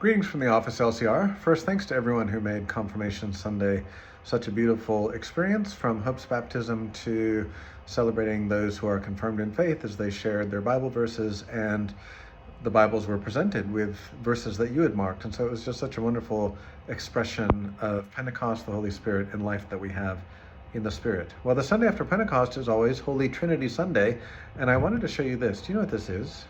Greetings from the office, LCR. First, thanks to everyone who made Confirmation Sunday such a beautiful experience, from Hope's baptism to celebrating those who are confirmed in faith as they shared their Bible verses, and the Bibles were presented with verses that you had marked. And so it was just such a wonderful expression of Pentecost, the Holy Spirit, and life that we have in the Spirit. Well, the Sunday after Pentecost is always Holy Trinity Sunday, and I wanted to show you this. Do you know what this is?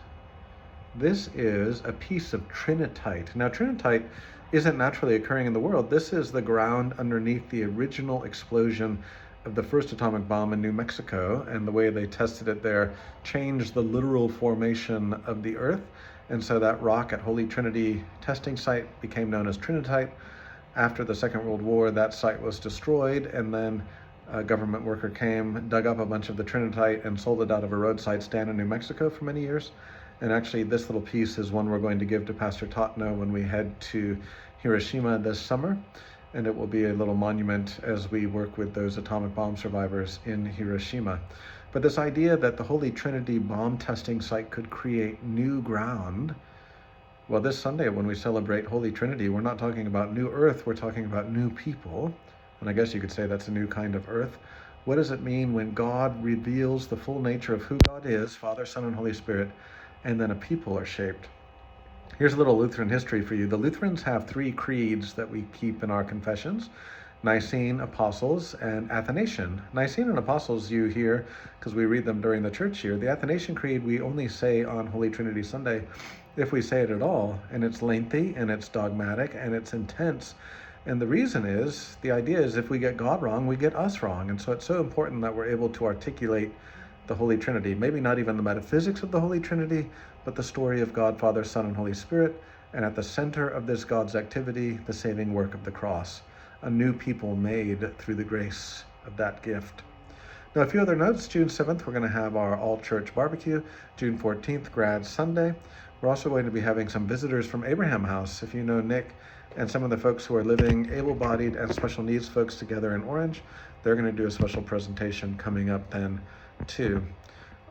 This is a piece of Trinitite. Now, Trinitite isn't naturally occurring in the world. This is the ground underneath the original explosion of the first atomic bomb in New Mexico, and the way they tested it there changed the literal formation of the Earth. And so that rock at Holy Trinity testing site became known as Trinitite. After the Second World War, that site was destroyed, and then a government worker came, dug up a bunch of the Trinitite, and sold it out of a roadside stand in New Mexico for many years. And actually, this little piece is one we're going to give to Pastor Totno when we head to Hiroshima this summer. And it will be a little monument as we work with those atomic bomb survivors in Hiroshima. But this idea that the Holy Trinity bomb testing site could create new ground, well, this Sunday when we celebrate Holy Trinity, we're not talking about new earth, we're talking about new people. And I guess you could say that's a new kind of earth. What does it mean when God reveals the full nature of who God is, Father, Son, and Holy Spirit, and then a people are shaped? Here's a little Lutheran history for you. The Lutherans have three creeds that we keep in our confessions: Nicene, Apostles, and Athanasian. Nicene and Apostles you hear because we read them during the church year. The Athanasian Creed we only say on Holy Trinity Sunday, if we say it at all, and it's lengthy, and it's dogmatic, and it's intense. And the reason is, the idea is, if we get God wrong, we get us wrong. And so it's so important that we're able to articulate the Holy Trinity, maybe not even the metaphysics of the Holy Trinity, but the story of God, Father, Son, and Holy Spirit, and at the center of this God's activity, the saving work of the cross, a new people made through the grace of that gift. Now, a few other notes. June 7th, we're going to have our all-church barbecue. June 14th, Grad Sunday. We're also going to be having some visitors from Abraham House. If you know Nick and some of the folks who are living able-bodied and special needs folks together in Orange, they're going to do a special presentation coming up then too.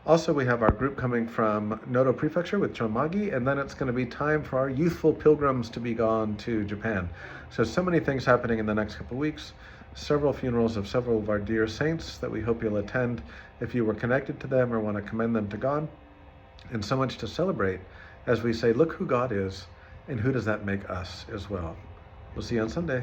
Also, we have our group coming from Noto Prefecture with Chonmagi, and then it's going to be time for our youthful pilgrims to be gone to Japan. So many things happening in the next couple of weeks. Several funerals of several of our dear saints that we hope you'll attend if you were connected to them or want to commend them to God. And so much to celebrate as we say, look who God is, and who does that make us as well. We'll see you on Sunday.